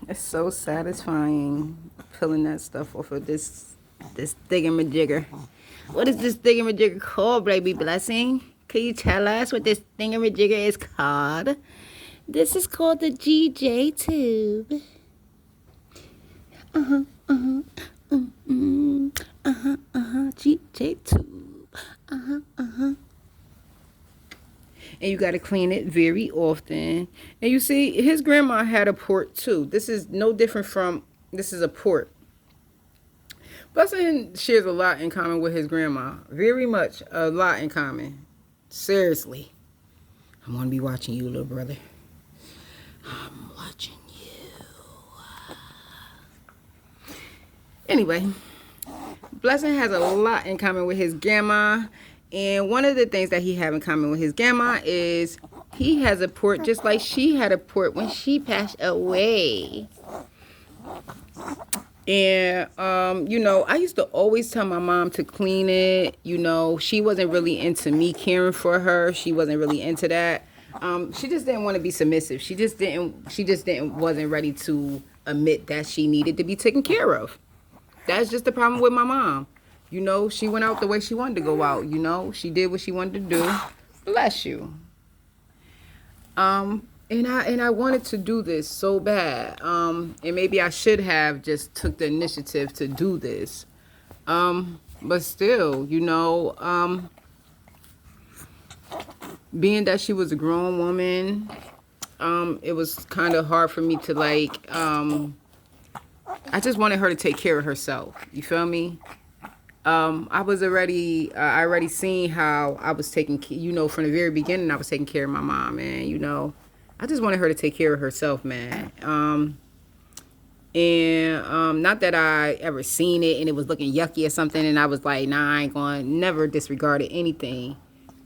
It's so satisfying pulling that stuff off of this thingamajigger. What is this thingamajigger called, baby blessing? Can you tell us what this thingamajigger is called? This is called the GJ tube. GJ tube. And you got to clean it very often. And you see, his grandma had a port too. This is no different from, this is a port. Blessing shares a lot in common with his grandma. Very much, a lot in common. Seriously. I'm going to be watching you, little brother. I'm watching you. Anyway, Blessing has a lot in common with his grandma. And one of the things that he has in common with his grandma is he has a port just like she had a port when she passed away. And, I used to always tell my mom to clean it. She wasn't really into me caring for her. She wasn't really into that. She just didn't want to be submissive. She just wasn't ready to admit that she needed to be taken care of. That's just the problem with my mom. She went out the way she wanted to go out. She did what she wanted to do. Bless you. And I wanted to do this so bad. And maybe I should have just took the initiative to do this. But still, being that she was a grown woman, it was kind of hard for me to I just wanted her to take care of herself. You feel me? I already seen how I was taking, from the very beginning, I was taking care of my mom, and, I just wanted her to take care of herself, man. Not that I ever seen it and it was looking yucky or something, and I was like, nah, I ain't going, never disregarded anything.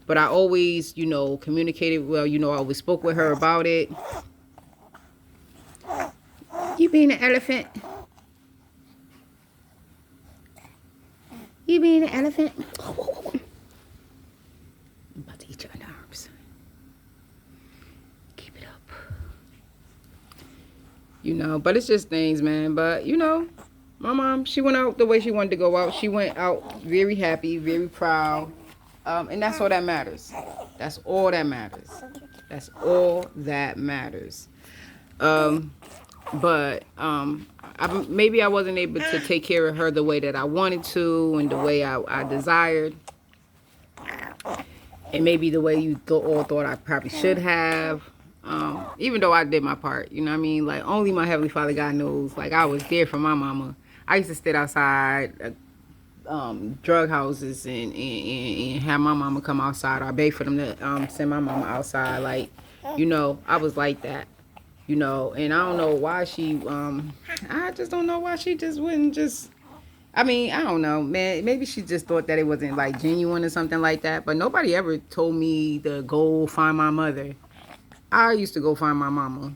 But I always, communicated well, I always spoke with her about it. You being an elephant? You being an elephant? I'm about to eat your arms. Keep it up. But it's just things, man. But, my mom, she went out the way she wanted to go out. She went out very happy, very proud. And that's all that matters. That's all that matters. That's all that matters. Maybe I wasn't able to take care of her the way that I wanted to and the way I desired. And maybe the way you all thought I probably should have. Even though I did my part, you know what I mean? Like, only my Heavenly Father God knows. Like, I was there for my mama. I used to sit outside drug houses and have my mama come outside. Or I beg for them to send my mama outside. Like, I was like that. And I don't know why I just don't know why she just wouldn't just, I don't know, man. Maybe she just thought that it wasn't like genuine or something like that. But nobody ever told me to go find my mother. I used to go find my mama.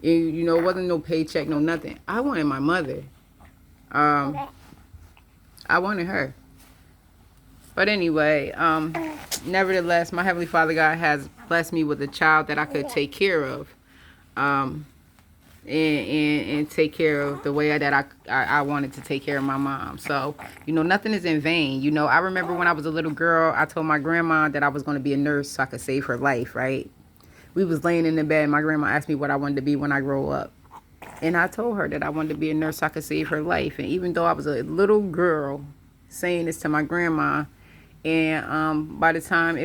It wasn't no paycheck, no nothing. I wanted my mother. I wanted her. But anyway, nevertheless, my Heavenly Father God has blessed me with a child that I could take care of. And take care of the way that I wanted to take care of my mom. So, nothing is in vain. I remember when I was a little girl, I told my grandma that I was going to be a nurse so I could save her life, right? We was laying in the bed. My grandma asked me what I wanted to be when I grow up. And I told her that I wanted to be a nurse so I could save her life. And even though I was a little girl saying this to my grandma, and by the time I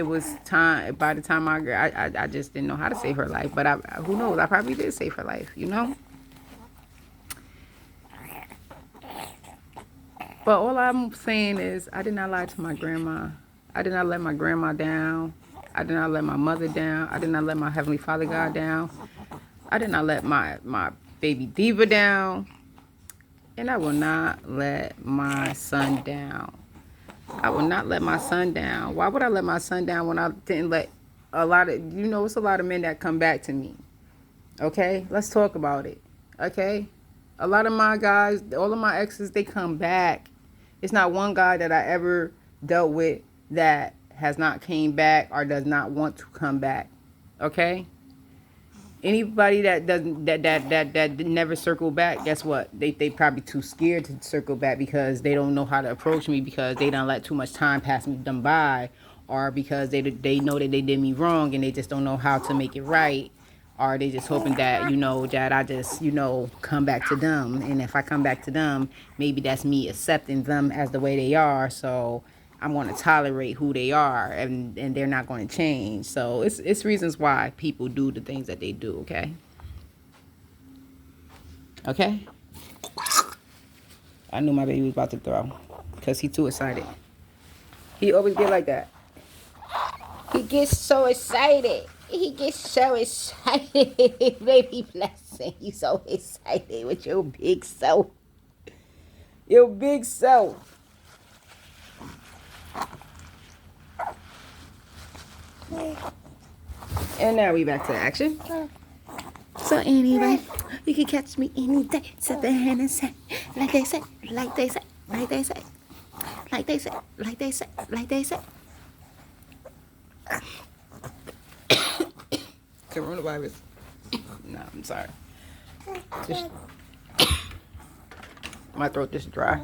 just didn't know how to save her life. But who knows? I probably did save her life, But all I'm saying is I did not lie to my grandma. I did not let my grandma down. I did not let my mother down. I did not let my Heavenly Father God down. I did not let my baby diva down. And I will not let my son down. I will not let my son down. Why would I let my son down when I didn't let it's a lot of men that come back to me. Okay? Let's talk about it. Okay? A lot of my guys, all of my exes, they come back. It's not one guy that I ever dealt with that has not came back or does not want to come back. Okay? Anybody that doesn't that never circle back, guess what? They probably too scared to circle back because they don't know how to approach me because they don't let too much time pass them by, or because they know that they did me wrong and they just don't know how to make it right, or they just hoping that that I just come back to them, and if I come back to them, maybe that's me accepting them as the way they are. So I'm going to tolerate who they are, and they're not going to change. So it's reasons why people do the things that they do. Okay. I knew my baby was about to throw because he too excited. He always get like that. He gets so excited. He gets so excited. Baby blessing. You so excited with your big self. Your big self. And now we back to action. So anyway, you can catch me any day. Sit the hand and say, like they say, like they say, like they say, like they say, like they say, like they say. Coronavirus. No, I'm sorry. Just, my throat just dry.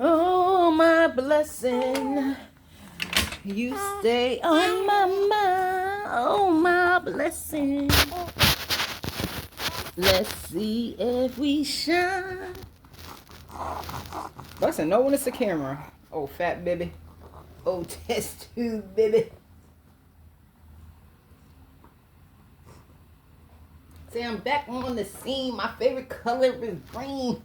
Oh, my blessing, you stay on my mind. Oh, my blessing. Let's see if we shine. Listen, no one is the camera. Oh, fat baby. Oh, test tube baby. See, I'm back on the scene. My favorite color is green.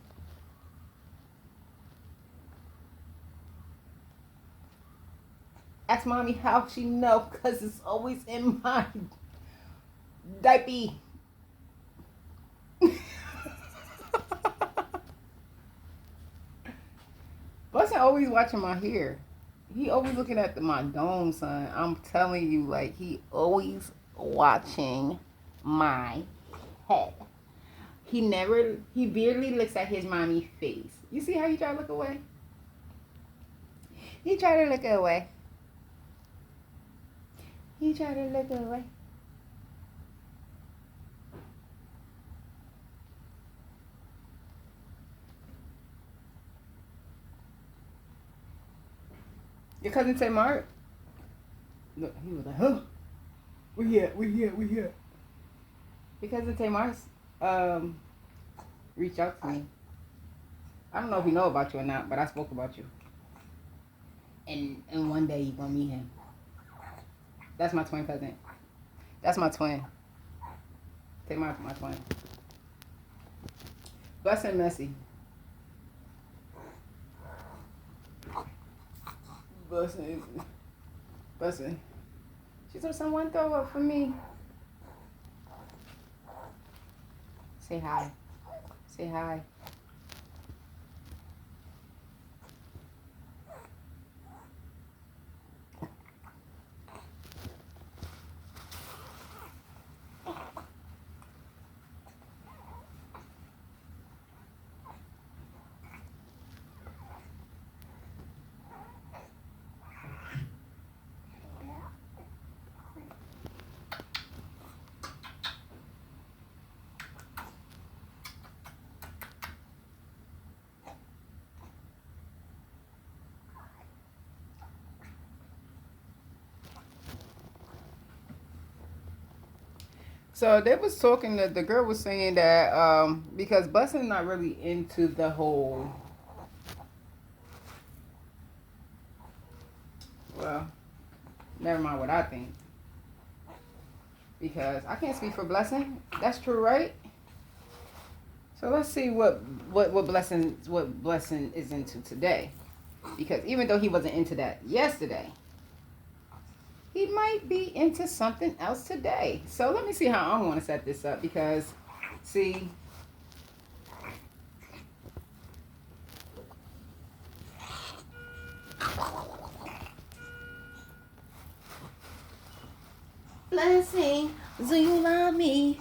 Ask mommy how she know, because it's always in my diaper. Bustin' always watching my hair. He always looking at my dome, son. I'm telling you, like, he always watching my head. He barely looks at his mommy face. You see how he try to look away? He try to look away. He try to look away. Your cousin Tamar, look, he was like, huh? We here. Because of Tamar's reached out to me. I don't know if he know about you or not, but I spoke about you. And one day you're gonna meet him. That's my twin cousin. That's my twin. Tamar's my twin. Blessed and messy. Blessed. She said, someone throw up for me. Say hi. Say hi. So they was talking that the girl was saying that because Bustin' not really into the whole, well, never mind what I think, because I can't speak for Blessing. That's true, right? So let's see what Blessing is into today, because even though he wasn't into that yesterday, he might be into something else today. So let me see how I'm going to set this up, because, see, Blessing, do you love me?